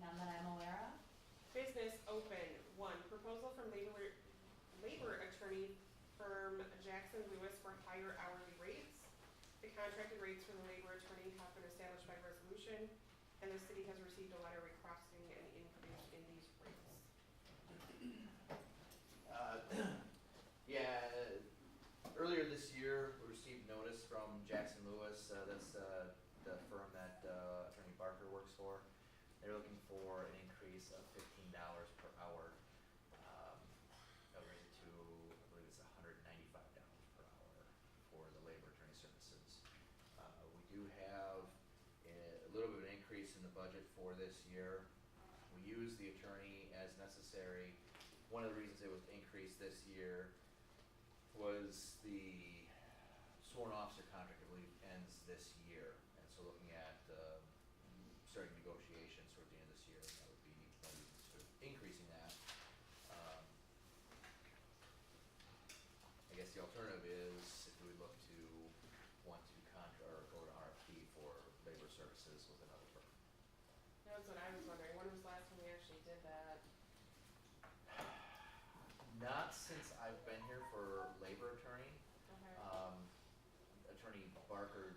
None that I'm aware of. Business open, one, proposal from labor attorney firm Jackson Lewis for higher hourly rates. The contracted rates for the labor attorney have been established by resolution, and the city has received a letter requesting an increase in these rates. Yeah, earlier this year, we received notice from Jackson Lewis, that's the firm that Attorney Barker works for. They're looking for an increase of $15 per hour. That brings it to, I believe it's $195 per hour for the labor attorney services. We do have a little bit of an increase in the budget for this year. We use the attorney as necessary. One of the reasons it was increased this year was the sworn officer contract, I believe, ends this year. And so looking at starting negotiations toward the end of this year, that would be sort of increasing that. I guess the alternative is if we would look to want to or go to RFP for labor services with another firm. That's what I was wondering, when was the last time we actually did that? Not since I've been here for labor attorney. Okay. Attorney Barker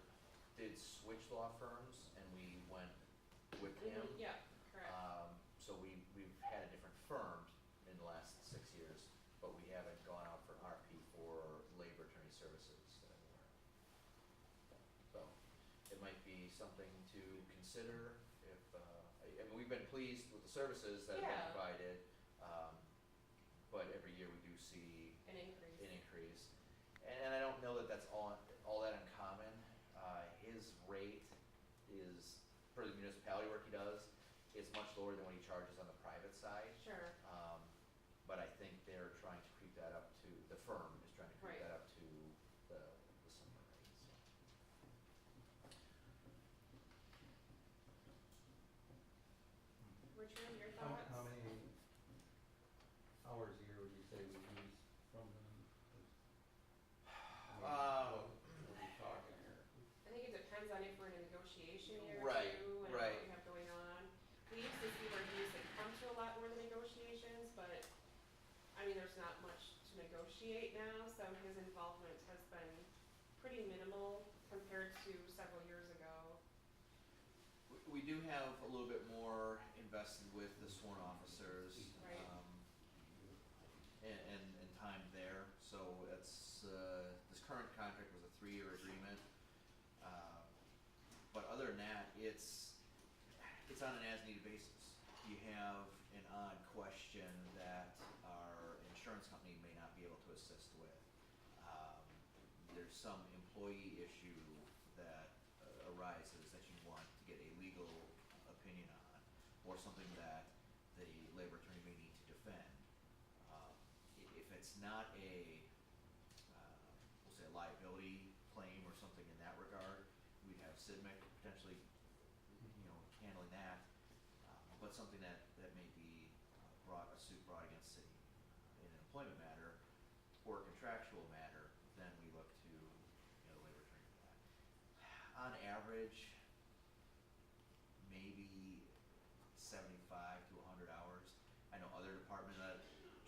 did switch law firms and we went with him. Yeah, correct. So we've had a different firm in the last 6 years, but we haven't gone out for an RFP for labor attorney services anymore. So it might be something to consider if, I mean, we've been pleased with the services that have been provided, but every year we do see An increase. And I don't know that that's all that uncommon. His rate is, for the municipality work he does, is much lower than what he charges on the private side. Sure. But I think they're trying to creep that up to, the firm is trying to creep that up to the summer rates. Richard, your thoughts? How many hours a year would you say we use from them? What are we talking here? I think it depends on if we're in a negotiation year Right, too, and right. what we have going on. We used to see where he used to come to a lot more than negotiations, but I mean, there's not much to negotiate now, so his involvement has been pretty minimal compared to several years ago. We do have a little bit more invested with the sworn officers. Right. And time there. So it's this current contract was a 3-year agreement. But other than that, it's on an as-needed basis. You have an odd question that our insurance company may not be able to assist with. There's some employee issue that arises that you want to get a legal opinion on, or something that the labor attorney may need to defend. If it's not a, we'll say a liability claim or something in that regard, we'd have CIDMEC potentially, handling that. But something that may be a suit brought against city in an employment matter or a contractual matter, then we look to the labor attorney for that. On average, maybe 75 to 100 hours. I know other department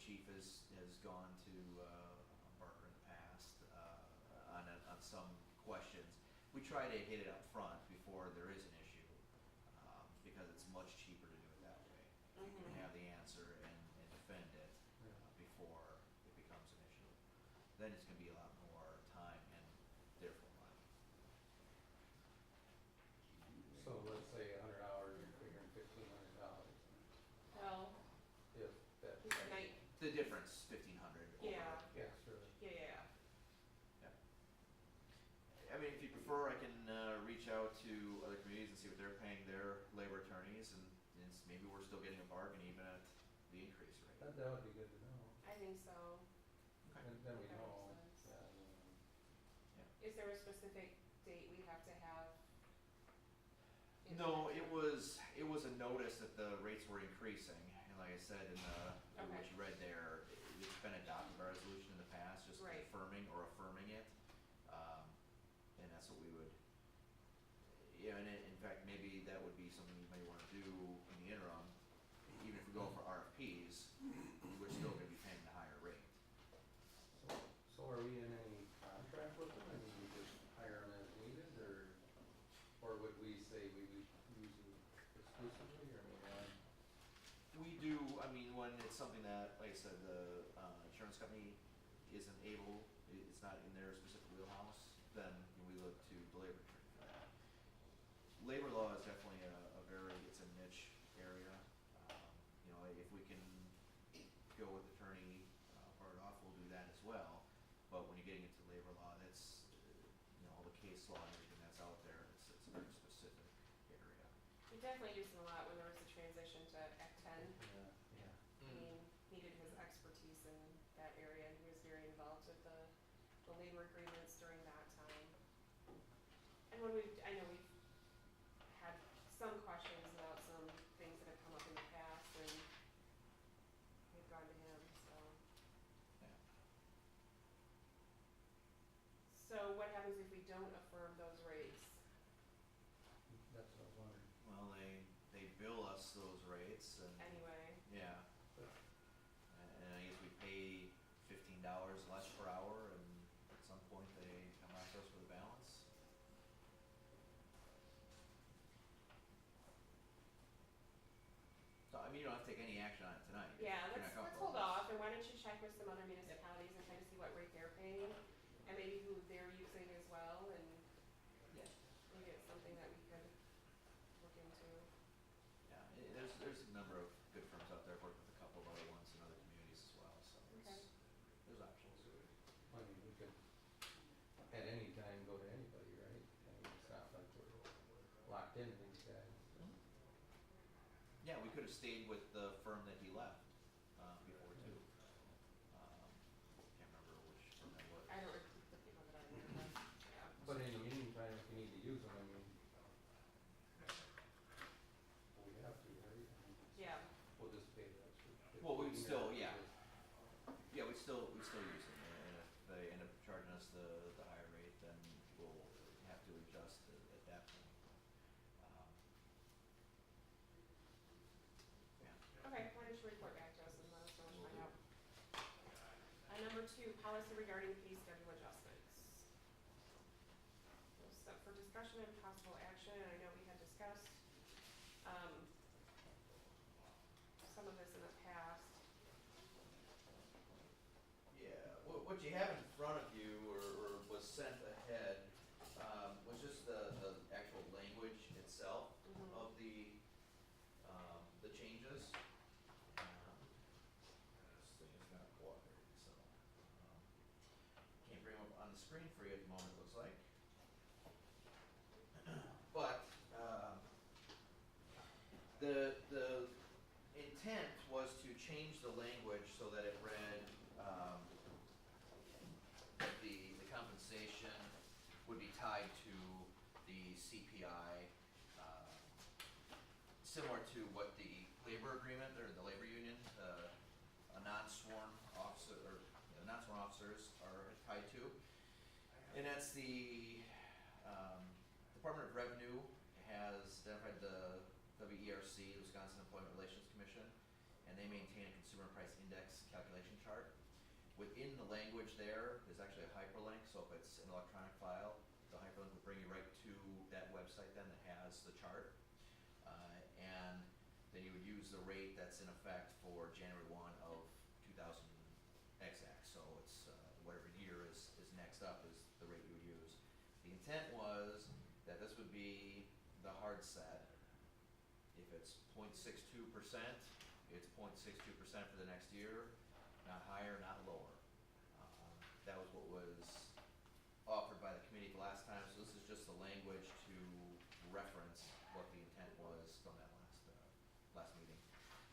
chief has gone to Barker in the past on some questions. We try to hit it up front before there is an issue because it's much cheaper to do it that way. You can have the answer and defend it before it becomes an issue. Then it's going to be a lot more time and therefore money. So let's say 100 hours, you're figuring $1,500. Well, If that. he said night. The difference, 1,500. Yeah. Yeah, sure. Yeah. I mean, if you prefer, I can reach out to other communities and see what they're paying their labor attorneys, and maybe we're still getting a bargain even at the increase rate. That would be good to know. I think so. Okay. And then we That know. makes sense. Yeah. Is there a specific date we have to have? No, it was a notice that the rates were increasing, and like I said in what you read there, it's been adopted by resolution in the past, just confirming or affirming it, and that's what we would. Yeah, and in fact, maybe that would be something you may want to do in the interim, exclusively, or We do, I mean, when it's something that, like I said, the, insurance company isn't able, it's not in their specific wheelhouse, then we look to the labor attorney for that. Labor law is definitely a very, it's a niche area. You know, if we can go with attorney, part off, we'll do that as well. But when you're getting into labor law, that's, you know, all the case law and everything that's out there, it's a very specific area. We definitely used him a lot when there was a transition to Act 10. yeah. I mean, needed his expertise in that area, and he was very involved with the labor agreements during that time. And when I know we've had some questions about some things that have come up in the past, and we've gone to him, so. Yeah. So what happens if we don't affirm those rates? That's what I was wondering. Well, they bill us those rates and, Anyway, yeah. And I guess we pay $15 less per hour, and at some point they come after us for the balance. So, I mean, you don't have to take any action on it tonight. if yeah, you're not let's comfortable hold with it. off, and why don't you check with some other municipalities and kind of see what rate they're paying, and maybe who they're using as well, and Yeah, maybe it's something that we could look into. yeah, there's a number of good firms out there, I've worked with a couple of other ones in other communities as well, so Okay. there's options. I mean, we could at any time go to anybody, right? I mean, it's not like we're locked into these guys. Yeah, we could have stayed with the firm that he left, before too. Can't remember which firm that was. I don't recruit the people that I work with, yeah. But in the meantime, if you need to use them, I mean, we have to, right? I mean, Yeah, we'll just pay the extra. Well, we'd 15 still- or yeah. just- Yeah, we still use them, and if they end up charging us the higher rate, then we'll have to adjust at that point. Um, Yeah. okay, why don't you report back to us and let us know what you Will find do. out. Number 2, policy regarding pay schedule adjustments. So set for discussion and possible action, and I know we had discussed, some of this in the past. Yeah, what you have in front of you, or was sent ahead, was just the actual language itself Mhm. of the changes. This thing is not cooperating, so, can't bring them up on the screen for you at the moment, it looks like. But, the intent was to change the language so that it read, that the compensation would be tied to the CPI, similar to what the labor agreement, or the labor union, a non-sworn officer, or, you know, non-sworn officers are tied to. And that's the, Department of Revenue has identified the WERC, the Wisconsin Employment Relations Commission, and they maintain a consumer price index calculation chart. Within the language there, there's actually a hyperlink, so if it's an electronic file, the hyperlink will bring you right to that website then that has the chart. And then you would use the rate that's in effect for January 1 of 2000 XX, so it's, whatever year is next up is the rate you would use. The intent was that this would be the hard set. If it's 0.62%, it's 0.62% for the next year, not higher, not lower. That was what was offered by the committee the last time, so this is just the language to reference what the intent was from that last meeting.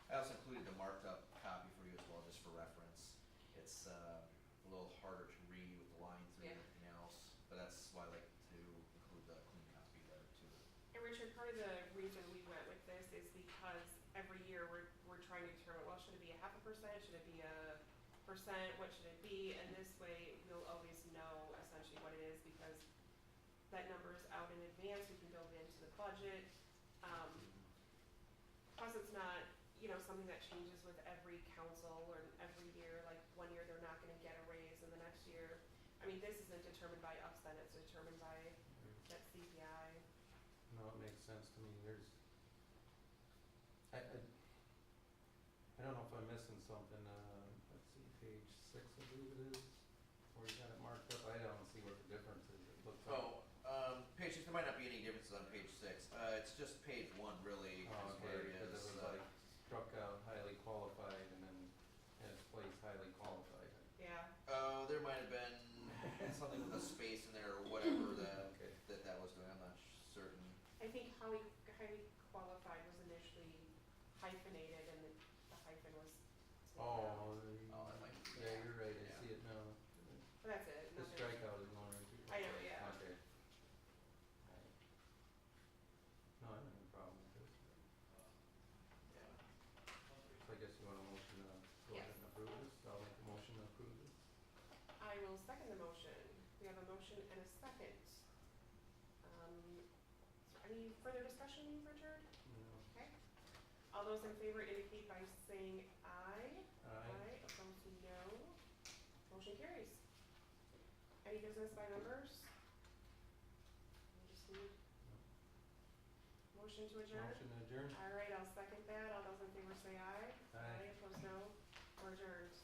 I also included the marked up copy for you as well, just for reference. It's, a little harder to read with the lines and Yeah. everything else, but that's why I like to include the clean copy there too. And Richard, part of the reason we went with this is because every year we're trying to determine, well, should it be a 0.5%, should it be a percent, what should it be? And this way, we'll always know essentially what it is, because that number's out in advance, we can build it into the budget. Plus, it's not, something that changes with every council or every year, like one year they're not gonna get a raise, and the next year, I mean, this isn't determined by us then, it's determined by that CPI. No, it makes sense to me. There's, I don't know if I'm missing something, let's see, page 6, I believe it is, where you got it marked up, I don't see what the difference is, it looks like. Oh, page 6, there might not be any differences on page 6, it's just page 1 really Oh, is where okay, it cause it is, was like struck out highly qualified and then in its place highly qualified. Yeah, oh, there might have been something with a space in there or whatever that, Okay. that was doing, I'm not certain. I think highly qualified was initially hyphenated and the hyphen was taken out. Oh, Oh, that might be. yeah, you're right, I Yeah. see it now. But that's it, The nothing. strikeout is going right through. I know, yeah. Okay. Alright. No, I don't have a problem with this. Yeah. So I guess you want a motion to go Yes. ahead and approve this, I'll make a motion to approve this. I will second the motion. We have a motion and a second. Is there any further discussion, Richard? No. Okay. All those in favor indicate by saying aye. Aye. Opposed, no. Motion carries. Any business by members? We just need motion to adjourn? Motion to adjourn? All right, I'll second that. All those in favor say aye. Aye. Opposed, no. We're adjourned.